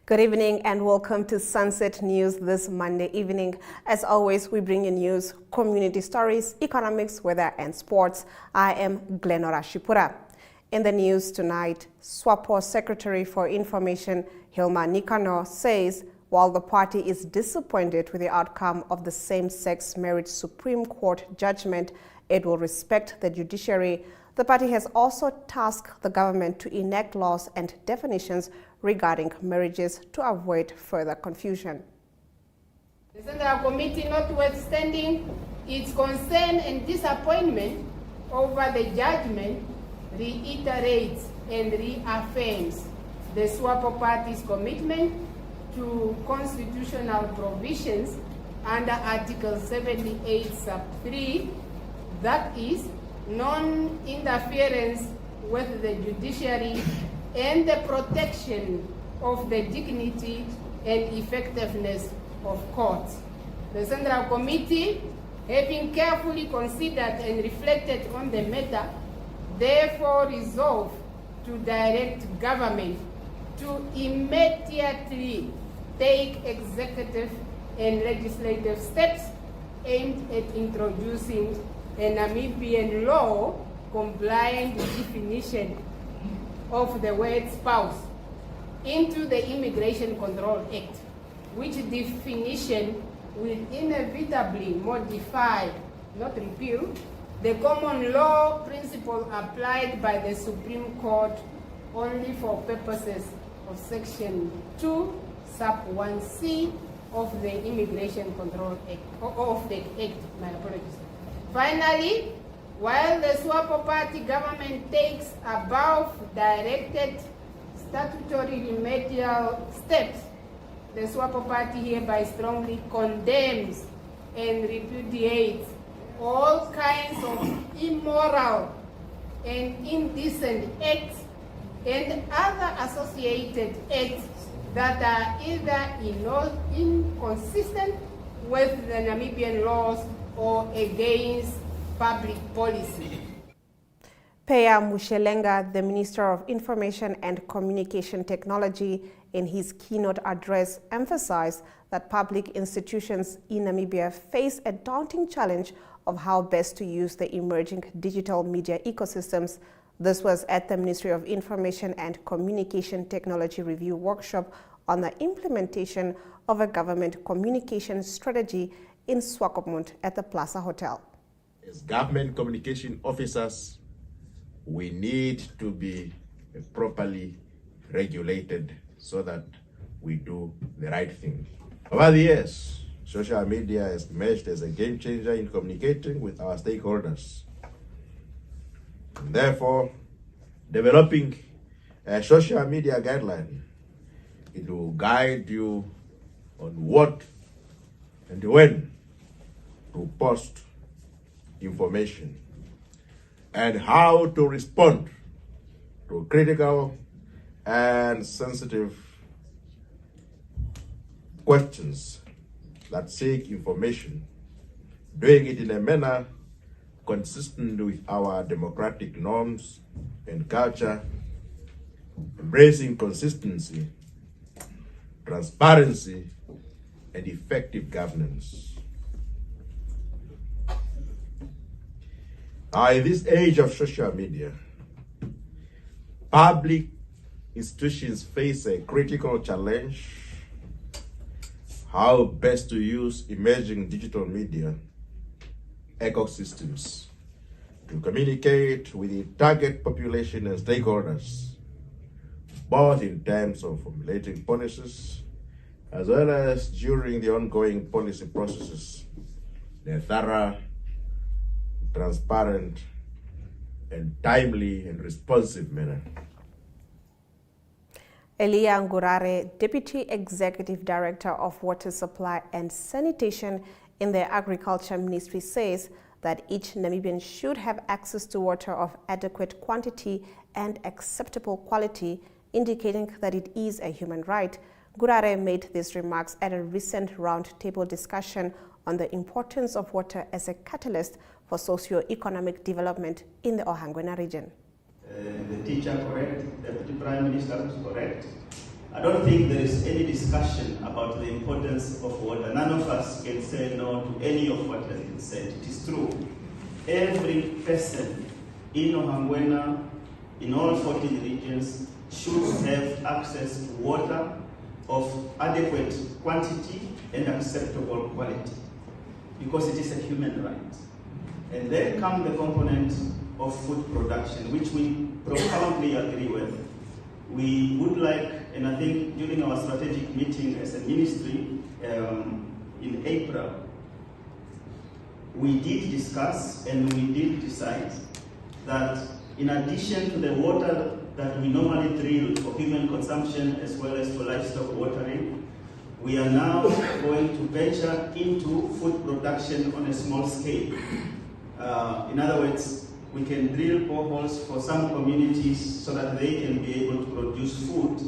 Good evening and welcome to Sunset News this Monday evening. As always, we bring you news, community stories, economics, weather and sports. I am Glenora Shipura. In the news tonight, SWAPO Secretary for Information Hilma Nikano says while the party is disappointed with the outcome of the same-sex marriage Supreme Court judgment, it will respect the judiciary. The party has also tasked the government to enact laws and definitions regarding marriages to avoid further confusion. The Central Committee, notwithstanding its concern and disappointment over the judgment, reiterates and reaffirms the SWAPO Party's commitment to constitutional provisions under Article 78 sub 3, that is, non-interference with the judiciary and the protection of the dignity and effectiveness of courts. The Central Committee, having carefully considered and reflected on the matter, therefore resolved to direct government to immediately take executive and legislative steps aimed at introducing a Namibian law compliant definition of the word spouse into the Immigration Control Act, which definition will inevitably modify, not repeal, the common law principle applied by the Supreme Court only for purposes of Section 2, Sub 1C of the Immigration Control Act, of the Act, my apologies. Finally, while the SWAPO Party government takes above-directed statutory remedial steps, the SWAPO Party hereby strongly condemns and repudiates all kinds of immoral and indecent acts and other associated acts that are either inconsistent with the Namibian laws or against public policy. Peya Mushelenga, the Minister of Information and Communication Technology, in his keynote address emphasized that public institutions in Namibia face a daunting challenge of how best to use the emerging digital media ecosystems. This was at the Ministry of Information and Communication Technology Review Workshop on the implementation of a government communication strategy in Swakopmund at the Plaza Hotel. As government communication officers, we need to be properly regulated so that we do the right thing. Over the years, social media has emerged as a game changer in communicating with our stakeholders. And therefore, developing a social media guideline, it will guide you on what and when to post information and how to respond to critical and sensitive questions that seek information, doing it in a manner consistent with our democratic norms and culture, embracing consistency, transparency, and effective governance. Now, in this age of social media, public institutions face a critical challenge: how best to use emerging digital media ecosystems to communicate with the target population and stakeholders, both in terms of formulating policies as well as during the ongoing policy processes in a thorough, transparent, and timely and responsive manner. Elia Ngurare, Deputy Executive Director of Water Supply and Sanitation in the Agriculture Ministry, says that each Namibian should have access to water of adequate quantity and acceptable quality, indicating that it is a human right. Ngurare made these remarks at a recent roundtable discussion on the importance of water as a catalyst for socio-economic development in the Ohangwena region. The teacher correct, Deputy Prime Minister is correct. I don't think there is any discussion about the importance of water. None of us can say no to any of what has been said. It is true. Every person in Ohangwena, in all 14 regions, should have access to water of adequate quantity and acceptable quality, because it is a human right. And then come the component of food production, which we profoundly agree with. We would like, and I think during our strategic meeting as a ministry in April, we did discuss and we did decide that in addition to the water that we normally drill for human consumption as well as for livestock watering, we are now going to venture into food production on a small scale. In other words, we can drill boreholes for some communities so that they can be able to produce food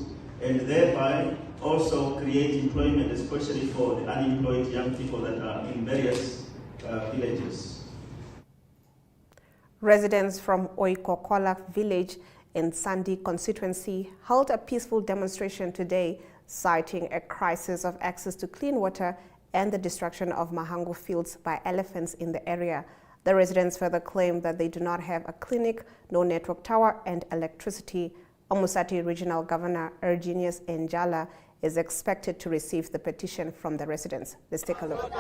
and thereby also create employment, especially for the unemployed young people that are in various villages. Residents from Oikokola village in Sandi constituency held a peaceful demonstration today, citing a crisis of access to clean water and the destruction of mahango fields by elephants in the area. The residents further claim that they do not have a clinic, no network tower, and electricity. Omusati Regional Governor Ergenius Njala is expected to receive the petition from the residents. Let's take a look.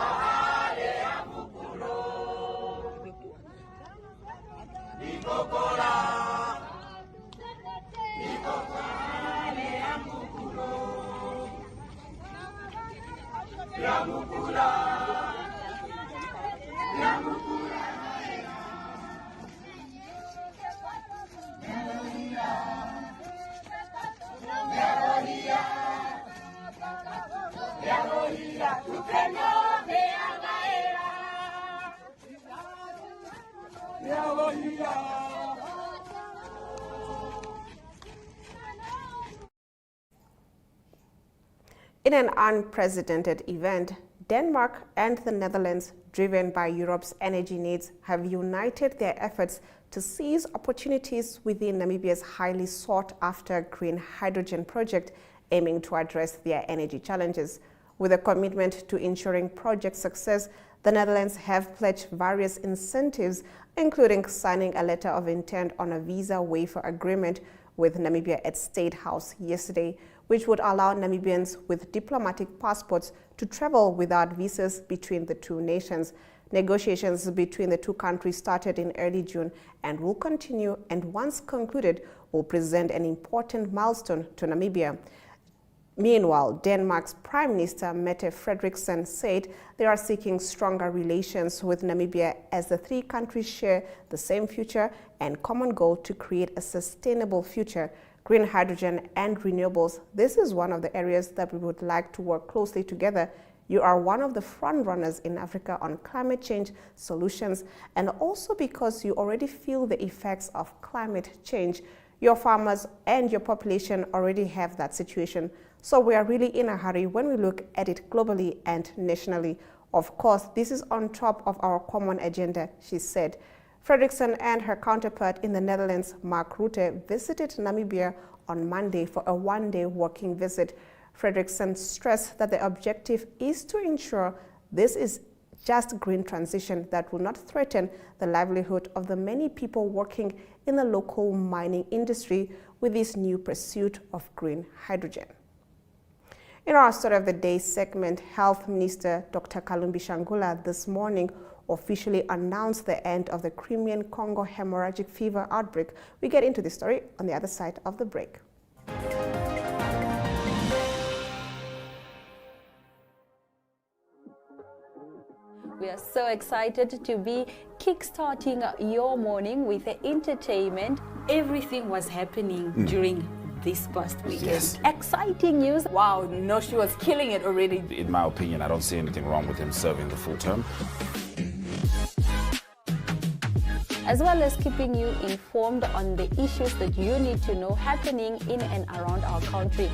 In an unprecedented event, Denmark and the Netherlands, driven by Europe's energy needs, have united their efforts to seize opportunities within Namibia's highly sought-after green hydrogen project, aiming to address their energy challenges. With a commitment to ensuring project success, the Netherlands have pledged various incentives, including signing a letter of intent on a visa waiver agreement with Namibia at State House yesterday, which would allow Namibians with diplomatic passports to travel without visas between the two nations. Negotiations between the two countries started in early June and will continue, and once concluded, will present an important milestone to Namibia. Meanwhile, Denmark's Prime Minister Mette Frederiksen said they are seeking stronger relations with Namibia as the three countries share the same future and common goal to create a sustainable future. Green hydrogen and renewables, this is one of the areas that we would like to work closely together. You are one of the front runners in Africa on climate change solutions, and also because you already feel the effects of climate change. Your farmers and your population already have that situation. So we are really in a hurry when we look at it globally and nationally. Of course, this is on top of our common agenda, she said. Frederiksen and her counterpart in the Netherlands, Mark Rutte, visited Namibia on Monday for a one-day working visit. Frederiksen stressed that the objective is to ensure this is just green transition that will not threaten the livelihood of the many people working in the local mining industry with this new pursuit of green hydrogen. In our Story of the Day segment, Health Minister Dr. Kalumbi Shangula this morning officially announced the end of the Crimean Congo hemorrhagic fever outbreak. We get into the story on the other side of the break. We are so excited to be kickstarting your morning with the entertainment. Everything was happening during this past weekend. Yes. Exciting news. Wow, no, she was killing it already. In my opinion, I don't see anything wrong with him serving the full term. As well as keeping you informed on the issues that you need to know happening in and around our country.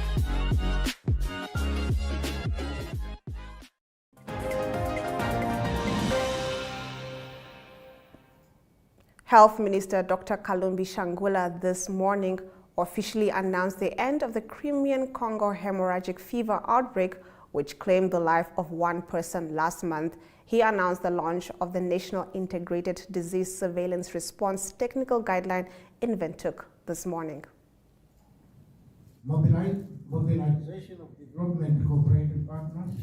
Health Minister Dr. Kalumbi Shangula this morning officially announced the end of the Crimean Congo hemorrhagic fever outbreak, which claimed the life of one person last month. He announced the launch of the National Integrated Disease Surveillance Response Technical Guideline in Windhoek this morning. Mobilization of development cooperative partners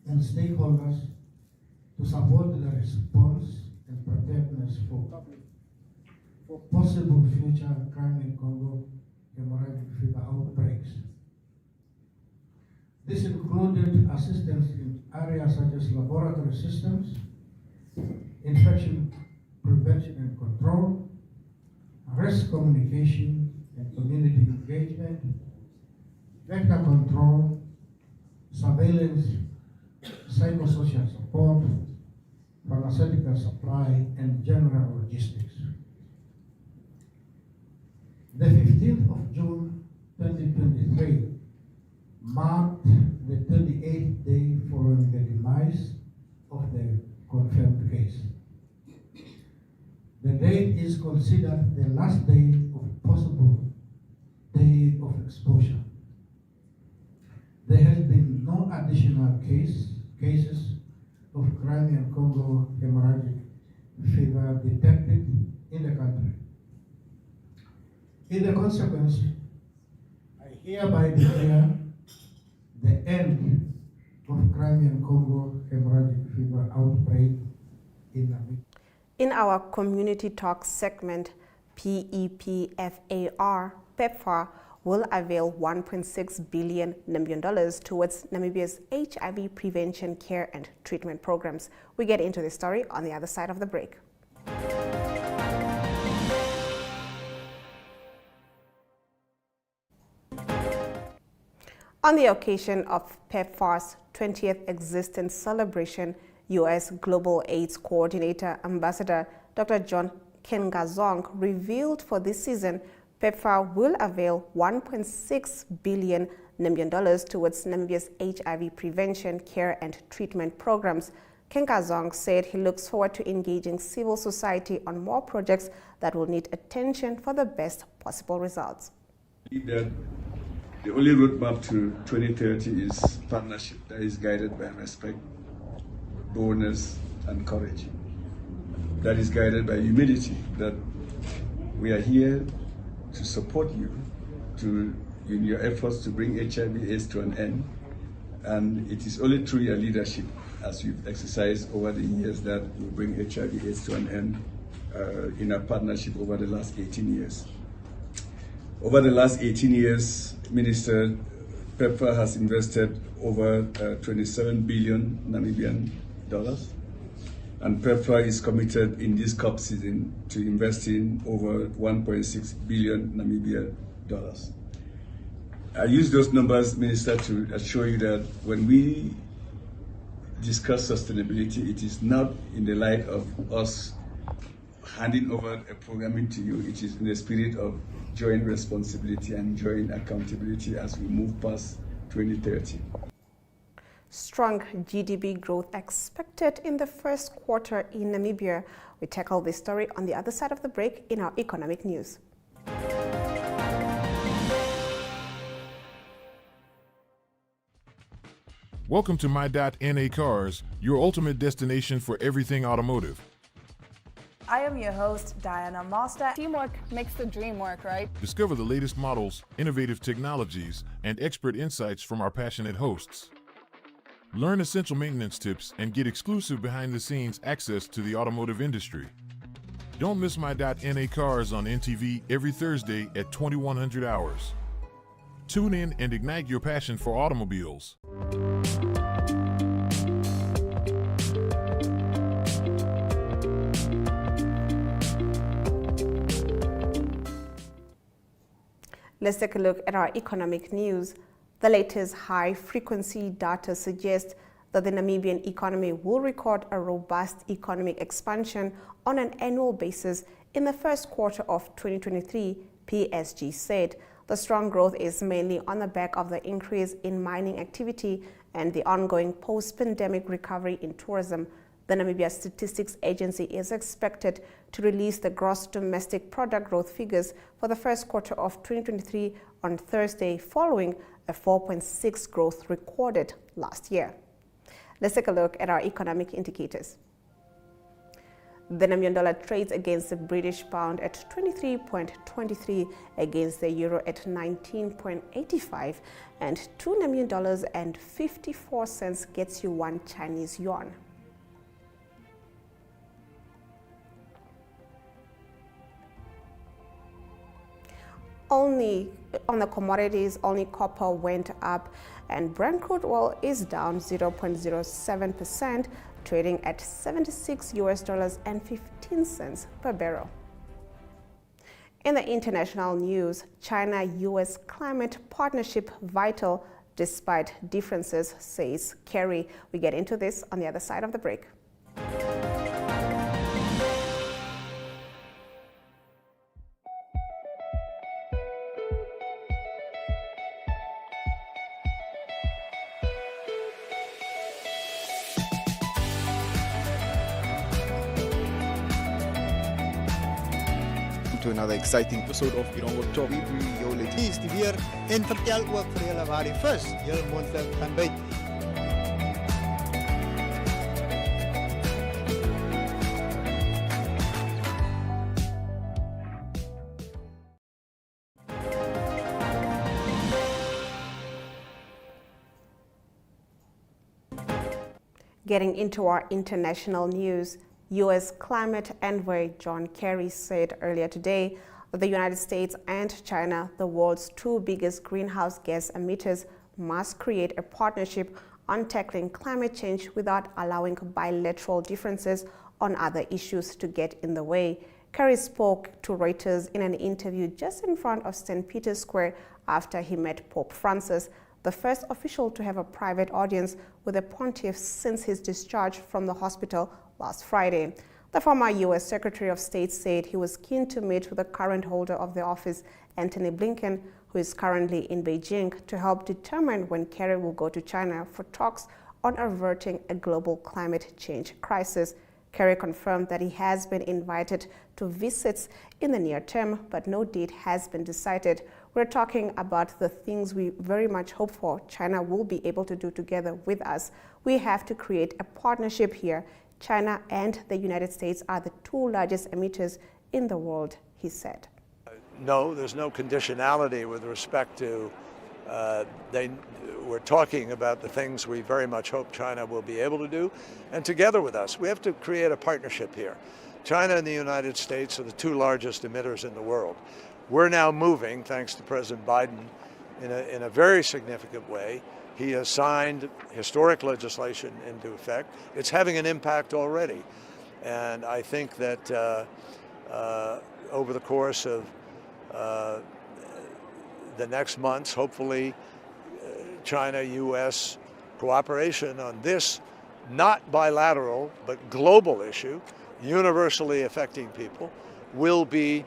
and stakeholders to support the response and preparedness for possible future Crimean Congo hemorrhagic fever outbreaks. This included assistance in areas such as laboratory systems, infection prevention and control, risk communication and community engagement, vector control, surveillance, psychosocial support, pharmaceutical supply, and general logistics. The 15th of June 2023 marked the 28th day following the demise of the confirmed case. The date is considered the last day of possible day of exposure. There has been no additional cases of Crimean Congo hemorrhagic fever detected in the country. In the consequence, I hereby declare the end of Crimean Congo hemorrhagic fever outbreak in Namibia. In our community talk segment, PEPFAR will avail $1.6 billion towards Namibia's HIV prevention, care, and treatment programs. We get into this story on the other side of the break. On the occasion of PEPFAR's 20th existence celebration, U.S. Global AIDS Coordinator Ambassador Dr. John Kengazong revealed for this season PEPFAR will avail $1.6 billion towards Namibia's HIV prevention, care, and treatment programs. Kengazong said he looks forward to engaging civil society on more projects that will need attention for the best possible results. That the only roadmap to 2030 is partnership that is guided by respect, boldness, and courage. That is guided by humility, that we are here to support you in your efforts to bring HIV/AIDS to an end. And it is only through your leadership, as you've exercised over the years, that we bring HIV/AIDS to an end in our partnership over the last 18 years. Over the last 18 years, Minister, PEPFAR has invested over 27 billion Namibian dollars. And PEPFAR is committed in this COP season to investing over 1.6 billion Namibian dollars. I use those numbers, Minister, to assure you that when we discuss sustainability, it is not in the light of us handing over a programming to you. It is in the spirit of joint responsibility and joint accountability as we move past 2030. Strong GDP growth expected in the first quarter in Namibia. We tackle this story on the other side of the break in our economic news. Welcome to My.NA Cars, your ultimate destination for everything automotive. I am your host, Diana Master. Teamwork makes the dream work, right? Discover the latest models, innovative technologies, and expert insights from our passionate hosts. Learn essential maintenance tips and get exclusive behind-the-scenes access to the automotive industry. Don't miss My.NA Cars on NTV every Thursday at 2100 hours. Tune in and ignite your passion for automobiles. Let's take a look at our economic news. The latest high-frequency data suggests that the Namibian economy will record a robust economic expansion on an annual basis in the first quarter of 2023, PSG said. The strong growth is mainly on the back of the increase in mining activity and the ongoing post-pandemic recovery in tourism. The Namibia Statistics Agency is expected to release the gross domestic product growth figures for the first quarter of 2023 on Thursday, following a 4.6% growth recorded last year. Let's take a look at our economic indicators. The Namibian dollar trades against the British pound at 23.23, against the euro at 19.85, and 2 Namibian dollars and 54 cents gets you 1 Chinese yuan. Only on the commodities, only copper went up, and Brent crude oil is down 0.07%, trading at $76.15 per barrel. In the international news, China-US climate partnership vital despite differences, says Kerry. We get into this on the other side of the break. To another exciting episode of Oneuptwo. Hier is die weer en vertel ook vir julle waar die vis julle moontlik gaan byt. Getting into our international news, U.S. climate envoy John Kerry said earlier today that the United States and China, the world's 2 biggest greenhouse gas emitters, must create a partnership on tackling climate change without allowing bilateral differences on other issues to get in the way. Kerry spoke to Reuters in an interview just in front of St. Peter's Square after he met Pope Francis, the first official to have a private audience with the pontiff since his discharge from the hospital last Friday. The former U.S. Secretary of State said he was keen to meet with the current holder of the office, Antony Blinken, who is currently in Beijing, to help determine when Kerry will go to China for talks on averting a global climate change crisis. Kerry confirmed that he has been invited to visits in the near term, but no date has been decided. We're talking about the things we very much hope for China will be able to do together with us. We have to create a partnership here. China and the United States are the 2 largest emitters in the world, he said. No, there's no conditionality with respect to, we're talking about the things we very much hope China will be able to do, and together with us. We have to create a partnership here. China and the United States are the 2 largest emitters in the world. We're now moving, thanks to President Biden, in a very significant way. He has signed historic legislation into effect. It's having an impact already. And I think that over the course of the next months, hopefully, China-U.S. cooperation on this not bilateral but global issue, universally affecting people, will be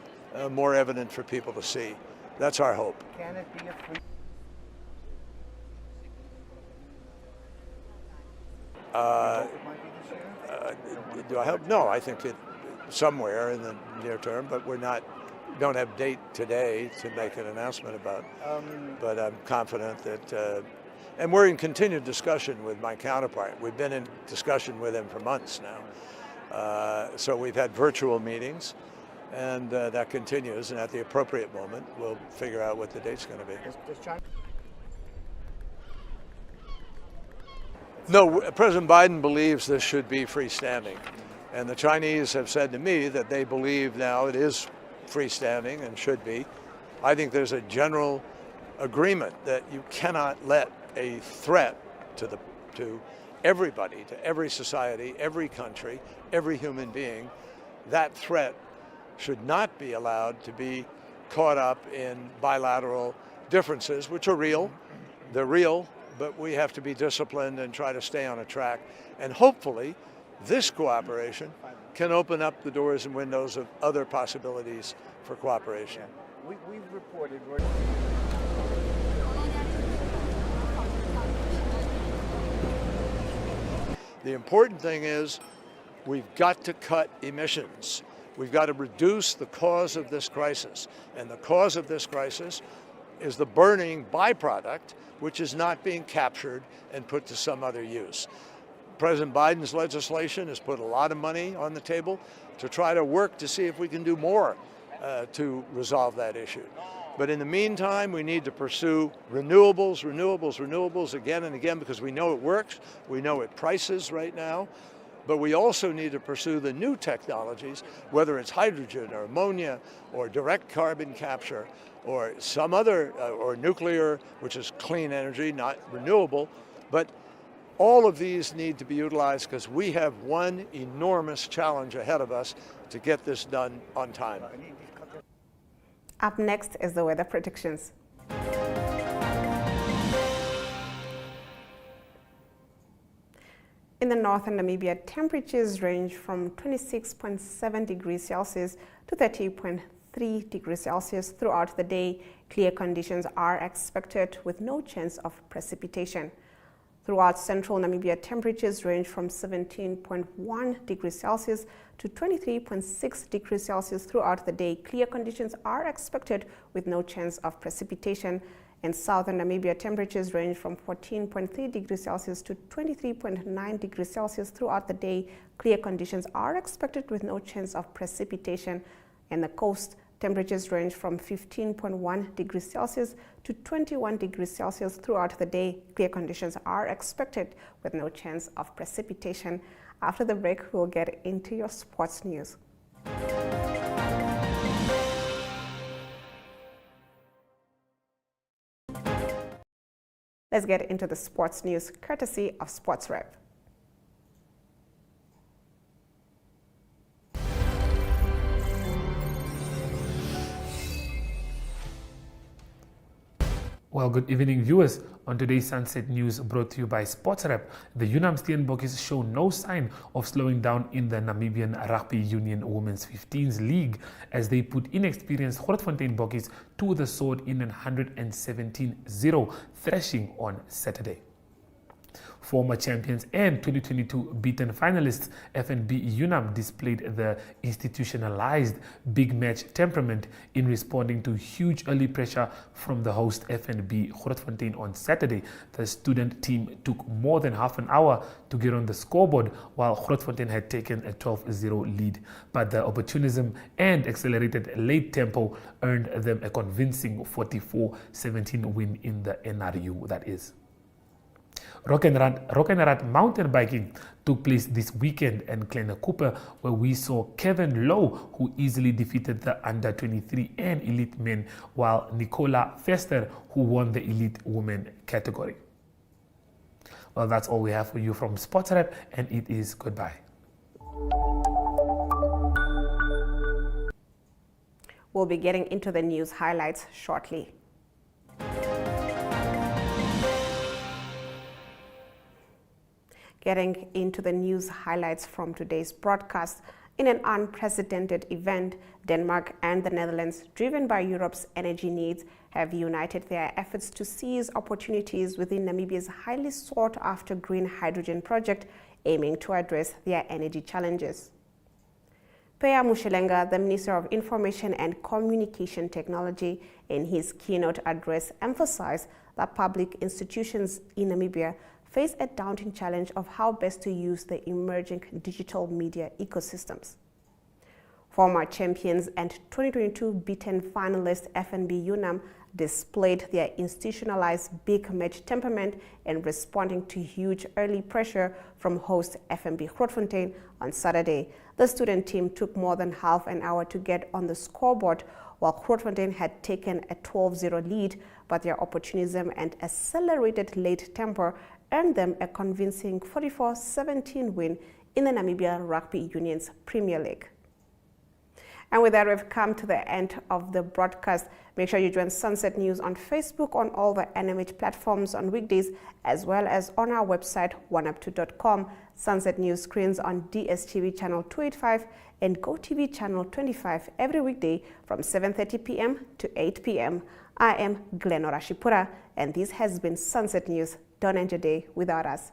more evident for people to see. That's our hope. Can it be a free? Do I hope? No, I think it somewhere in the near term, but don't have date today to make an announcement about. But I'm confident that, and we're in continued discussion with my counterpart. We've been in discussion with him for months now. So we've had virtual meetings, and that continues, and at the appropriate moment, we'll figure out what the date's going to be. No, President Biden believes this should be freestanding. And the Chinese have said to me that they believe now it is freestanding and should be. I think there's a general agreement that you cannot let a threat to everybody, to every society, every country, every human being, that threat should not be allowed to be caught up in bilateral differences, which are real. They're real, but we have to be disciplined and try to stay on a track. And hopefully, this cooperation can open up the doors and windows of other possibilities for cooperation. We've reported. The important thing is We've got to cut emissions. We've got to reduce the cause of this crisis. And the cause of this crisis is the burning byproduct, which is not being captured and put to some other use. President Biden's legislation has put a lot of money on the table to try to work to see if we can do more to resolve that issue. But in the meantime, we need to pursue renewables, renewables, renewables again and again, because we know it works, we know it prices right now, but we also need to pursue the new technologies, whether it's hydrogen or ammonia or direct carbon capture or some other, or nuclear, which is clean energy, not renewable, but all of these need to be utilized because we have one enormous challenge ahead of us to get this done on time. Up next is the weather predictions. In the northern Namibia, temperatures range from 26.7 degrees Celsius to 30.3 degrees Celsius throughout the day. Clear conditions are expected with no chance of precipitation. Throughout central Namibia, temperatures range from 17.1 degrees Celsius to 23.6 degrees Celsius throughout the day. Clear conditions are expected with no chance of precipitation. In southern Namibia, temperatures range from 14.3 degrees Celsius to 23.9 degrees Celsius throughout the day. Clear conditions are expected with no chance of precipitation. In the coast, temperatures range from 15.1 degrees Celsius to 21 degrees Celsius throughout the day. Clear conditions are expected with no chance of precipitation. After the break, we'll get into your sports news. Let's get into the sports news, courtesy of Sports Rep. Well, good evening, viewers. On today's Sunset News, brought to you by Sports Rep, the UNAM Steenbokkies show no sign of slowing down in the Namibian Rugby Union Women's 15s League as they put inexperienced Grootfontein Bokkies to the sword in an 117-0 thrashing on Saturday. Former champions and 2022 beaten finalists FNB UNAM displayed the institutionalized big match temperament in responding to huge early pressure from the host FNB Grootfontein on Saturday. The student team took more than half an hour to get on the scoreboard while Grootfontein had taken a 12-0 lead. But the opportunism and accelerated late tempo earned them a convincing 44-17 win in the NRU, that is. Rock and Run mountain biking took place this weekend in Kleine Cooper, where we saw Kevin Lowe, who easily defeated the under-23 and elite men, while Nicola Fester, who won the elite women category. Well, that's all we have for you from Sports Rep, and it is goodbye. We'll be getting into the news highlights shortly. Getting into the news highlights from today's broadcast. In an unprecedented event, Denmark and the Netherlands, driven by Europe's energy needs, have united their efforts to seize opportunities within Namibia's highly sought-after green hydrogen project, aiming to address their energy challenges. Peya Mushelenga, the Minister of Information and Communication Technology, in his keynote address emphasized that public institutions in Namibia face a daunting challenge of how best to use the emerging digital media ecosystems. Former champions and 2022 beaten finalist FNB UNAM displayed their institutionalized big match temperament in responding to huge early pressure from host FNB Grootfontein on Saturday. The student team took more than half an hour to get on the scoreboard, while Grootfontein had taken a 12-0 lead, but their opportunism and accelerated late tempo earned them a convincing 44-17 win in the Namibia Rugby Union's Premier League. And with that, we've come to the end of the broadcast. Make sure you join Sunset News on Facebook, on all the NMH platforms on weekdays, as well as on our website, oneuptwo.com. Sunset News screens on DSTV channel 285 and GoTV channel 25 every weekday from 7:30 p.m. to 8 p.m. I am Glenora Shipura, and this has been Sunset News. Don't end your day without us.